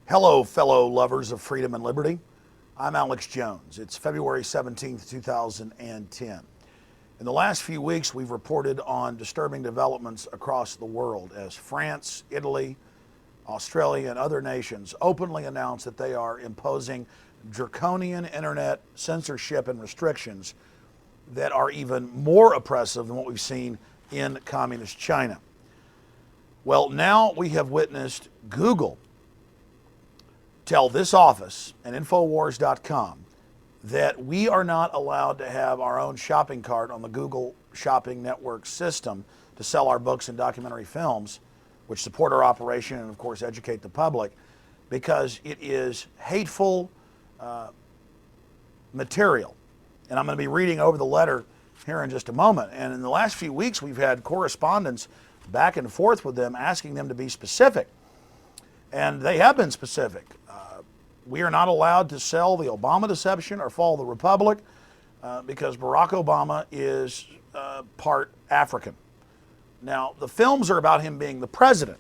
Hello, fellow lovers of freedom and liberty. I'm Alex Jones. It's February 17th, 2010. In the last few weeks, we've reported on disturbing developments across the world as France, Italy, Australia, and other nations openly announce that they are imposing draconian internet censorship and restrictions that are even more oppressive than what we've seen in communist China. Well, now we have witnessed Google tell this office and Infowars.com that we are not allowed to have our own shopping cart on the Google Shopping Network system to sell our books and documentary films, which support our operation and, of course, educate the public, because it is hateful material. And I'm going to be reading over the letter here in just a moment. And in the last few weeks, we've had correspondence back and forth with them asking them to be specific. And they have been specific. We are not allowed to sell the Obama deception or follow the Republic because Barack Obama is part African. Now, the films are about him being the president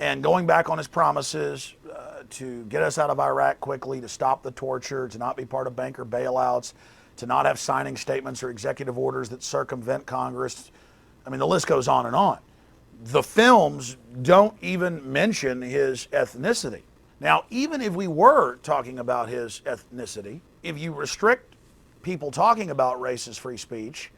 and going back on his promises to get us out of Iraq quickly, to stop the torture, to not be part of banker bailouts, to not have signing statements or executive orders that circumvent Congress. I mean, the list goes on and on. The films don't even mention his ethnicity. Now, even if we were talking about his ethnicity, if you restrict people talking about racist free speech,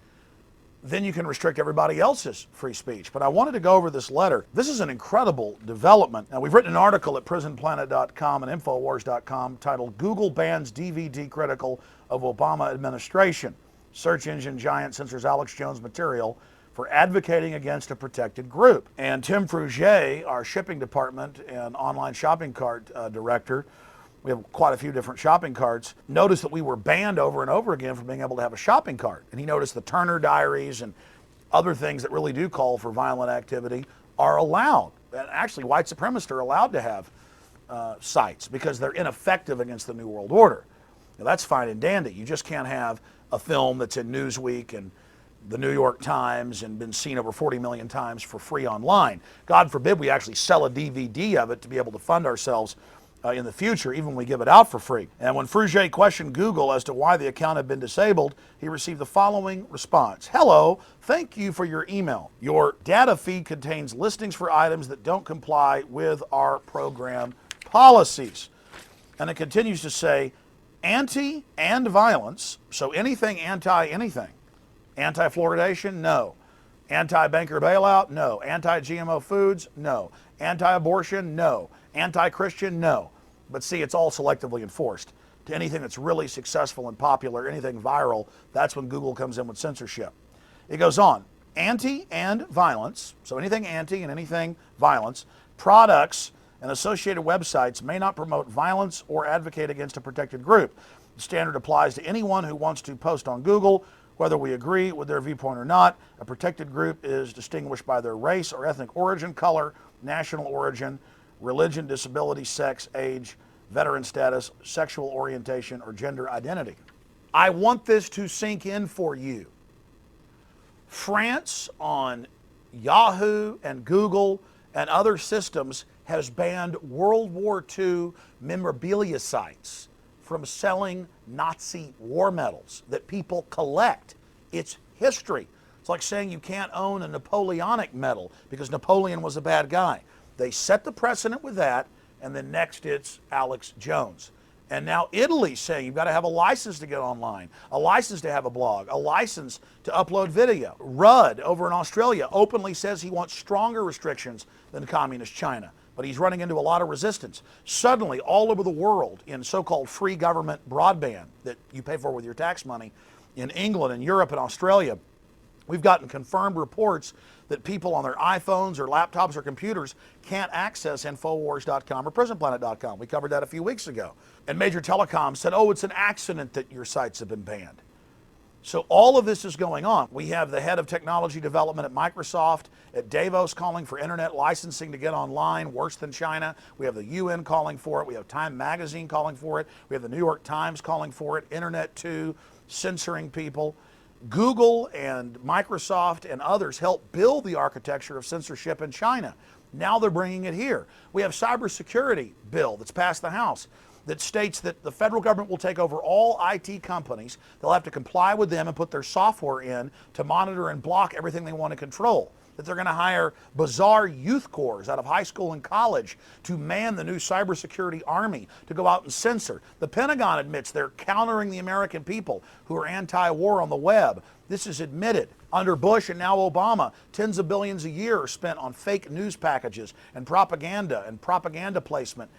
then you can restrict everybody else's free speech. But I wanted to go over this letter. This is an incredible development. Now, we've written an article at prisonplanet.com and Infowars.com titled "Google Bans DVD Critical of Obama Administration. Search engine giant censors Alex Jones material for advocating against a protected group." And Tim Frugier, our shipping department and online shopping cart director, we have quite a few different shopping carts, noticed that we were banned over and over again from being able to have a shopping cart. And he noticed the Turner Diaries and other things that really do call for violent activity are allowed. And actually, white supremacists are allowed to have sites because they're ineffective against the New World Order. Now, that's fine and dandy. You just can't have a film that's in Newsweek and the New York Times and been seen over 40 million times for free online. God forbid we actually sell a DVD of it to be able to fund ourselves in the future, even when we give it out for free. And when Frugier questioned Google as to why the account had been disabled, he received the following response. "Hello, thank you for your email. Your data feed contains listings for items that don't comply with our program policies." And it continues to say, anti and violence, so anything anti-anything. Anti-fluoridation? No. Anti-banker bailout? No. Anti-GMO foods? No. Anti-abortion? No. Anti-Christian? No. But see, it's all selectively enforced. To anything that's really successful and popular, anything viral, that's when Google comes in with censorship. It goes on. Anti and violence, so anything anti and anything violence, products and associated websites may not promote violence or advocate against a protected group. The standard applies to anyone who wants to post on Google, whether we agree with their viewpoint or not. A protected group is distinguished by their race or ethnic origin, color, national origin, religion, disability, sex, age, veteran status, sexual orientation, or gender identity. I want this to sink in for you. France on Yahoo and Google and other systems has banned World War II memorabilia sites from selling Nazi war medals that people collect. It's history. It's like saying you can't own a Napoleonic medal because Napoleon was a bad guy. They set the precedent with that, and then next it's Alex Jones. And now Italy's saying you've got to have a license to get online, a license to have a blog, a license to upload video. Rudd over in Australia openly says he wants stronger restrictions than communist China, but he's running into a lot of resistance. Suddenly, all over the world, in so-called free government broadband that you pay for with your tax money, in England and Europe and Australia, we've gotten confirmed reports that people on their iPhones or laptops or computers can't access Infowars.com or PrisonPlanet.com. We covered that a few weeks ago. And major telecoms said, oh, it's an accident that your sites have been banned. So all of this is going on. We have the head of technology development at Microsoft at Davos calling for internet licensing to get online, worse than China. We have the UN calling for it. We have Time Magazine calling for it. We have the New York Times calling for it. Internet 2, censoring people. Google and Microsoft and others helped build the architecture of censorship in China. Now they're bringing it here. We have cybersecurity bill that's passed the House that states that the federal government will take over all IT companies. They'll have to comply with them and put their software in to monitor and block everything they want to control. That they're going to hire bizarre youth corps out of high school and college to man the new cybersecurity army to go out and censor. The Pentagon admits they're countering the American people who are anti-war on the web. This is admitted. Under Bush and now Obama, tens of billions a year are spent on fake news packages and propaganda placement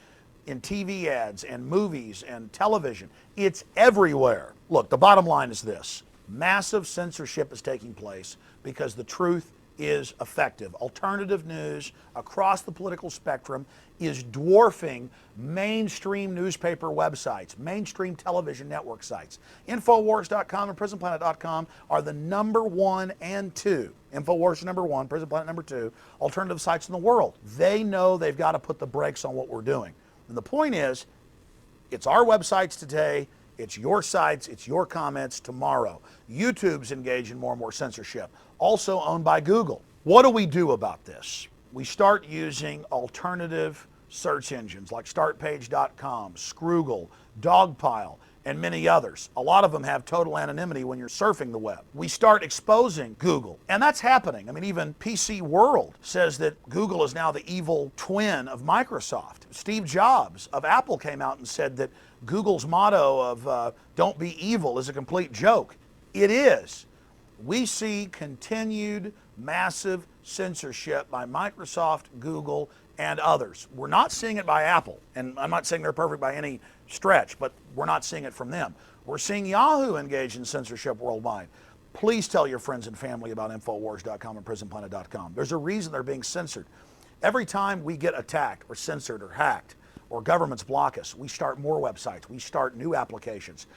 in TV ads and movies and television. It's everywhere. Look, the bottom line is this. Massive censorship is taking place because the truth is effective. Alternative news across the political spectrum is dwarfing mainstream newspaper websites, mainstream television network sites. Infowars.com and PrisonPlanet.com are the number 1 and 2. Infowars number 1, Prison Planet number 2, alternative sites in the world. They know they've got to put the brakes on what we're doing. And the point is, it's our websites today, it's your sites, it's your comments tomorrow. YouTube's engaged in more and more censorship, also owned by Google. What do we do about this? We start using alternative search engines like startpage.com, Scroogle, Dogpile, and many others. A lot of them have total anonymity when you're surfing the web. We start exposing Google, and that's happening. I mean, even PC World says that Google is now the evil twin of Microsoft. Steve Jobs of Apple came out and said that Google's motto of don't be evil is a complete joke. It is. We see continued massive censorship by Microsoft, Google, and others. We're not seeing it by Apple, and I'm not saying they're perfect by any stretch, but we're not seeing it from them. We're seeing Yahoo engage in censorship worldwide. Please tell your friends and family about Infowars.com and PrisonPlanet.com. There's a reason they're being censored. Every time we get attacked or censored or hacked or governments block us, we start more websites. We start new applications.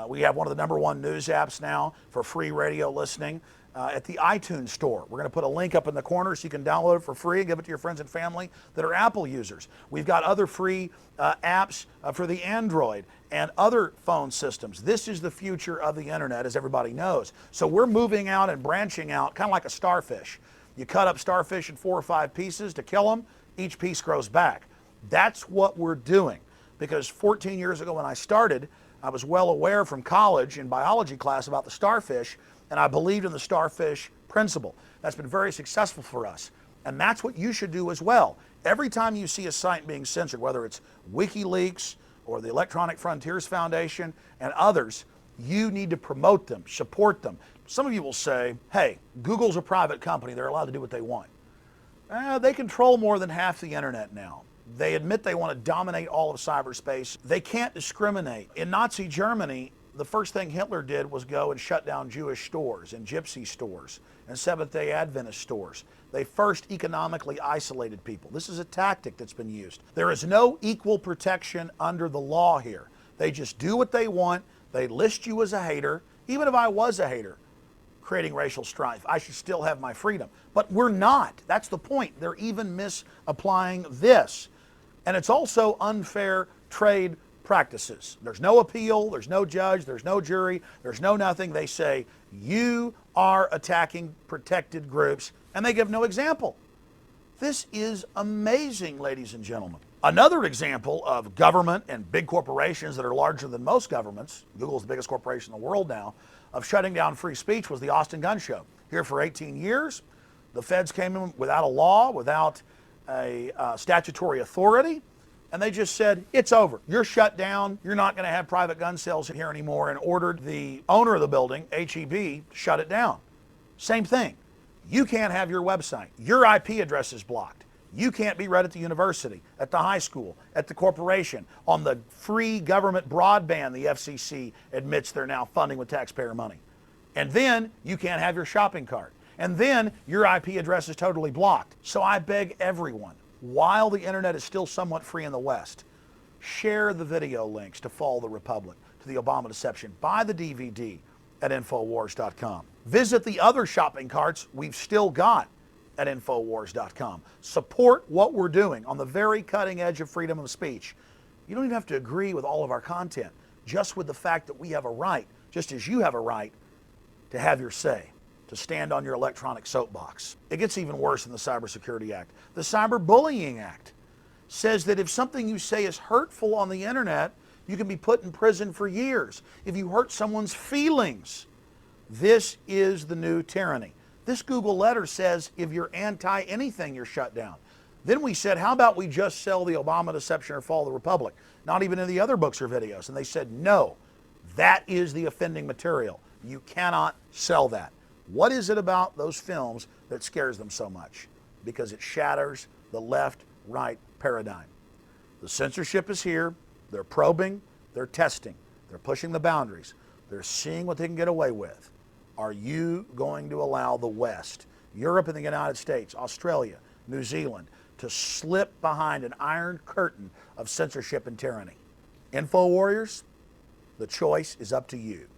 We have one of the number 1 news apps now for free radio listening at the iTunes store. We're going to put a link up in the corner so you can download it for free and give it to your friends and family that are Apple users. We've got other free apps for the Android and other phone systems. This is the future of the internet, as everybody knows. So we're moving out and branching out, kind of like a starfish. You cut up starfish in 4 or 5 pieces to kill them. Each piece grows back. That's what we're doing. Because 14 years ago when I started, I was well aware from college in biology class about the starfish, and I believed in the starfish principle. That's been very successful for us. And that's what you should do as well. Every time you see a site being censored, whether it's WikiLeaks or the Electronic Frontiers Foundation and others, you need to promote them, support them. Some of you will say, hey, Google's a private company. They're allowed to do what they want. They control more than half the internet now. They admit they want to dominate all of cyberspace. They can't discriminate. In Nazi Germany, the first thing Hitler did was go and shut down Jewish stores and gypsy stores and Seventh-day Adventist stores. They first economically isolated people. This is a tactic that's been used. There is no equal protection under the law here. They just do what they want. They list you as a hater. Even if I was a hater creating racial strife, I should still have my freedom. But we're not. That's the point. They're even misapplying this. And it's also unfair trade practices. There's no appeal, there's no judge, there's no jury, there's no nothing. They say, you are attacking protected groups, and they give no example. This is amazing, ladies and gentlemen. Another example of government and big corporations that are larger than most governments, Google's the biggest corporation in the world now, of shutting down free speech was the Austin Gun Show. Here for 18 years, the feds came in without a law, without a statutory authority, and they just said, it's over. You're shut down. You're not going to have private gun sales here anymore, and ordered the owner of the building, HEB, to shut it down. Same thing. You can't have your website. Your IP address is blocked. You can't be read at the university, at the high school, at the corporation, on the free government broadband the FCC admits they're now funding with taxpayer money. And then you can't have your shopping cart. And then your IP address is totally blocked. So I beg everyone, while the internet is still somewhat free in the West, share the video links to Fall the Republic, to the Obama Deception. Buy the DVD at Infowars.com. Visit the other shopping carts we've still got at Infowars.com. Support what we're doing on the very cutting edge of freedom of speech. You don't even have to agree with all of our content, just with the fact that we have a right, just as you have a right, to have your say. to stand on your electronic soapbox. It gets even worse in the Cybersecurity Act. The Cyberbullying Act says that if something you say is hurtful on the internet, you can be put in prison for years. If you hurt someone's feelings, this is the new tyranny. This Google letter says if you're anti-anything, you're shut down. Then we said, how about we just sell the Obama Deception or Fall of the Republic? Not even in the other books or videos. And they said, no, that is the offending material. You cannot sell that. What is it about those films that scares them so much? Because it shatters the left-right paradigm. The censorship is here. They're probing. They're testing. They're pushing the boundaries. They're seeing what they can get away with. Are you going to allow the West, Europe and the United States, Australia, New Zealand, to slip behind an iron curtain of censorship and tyranny? Info warriors, the choice is up to you.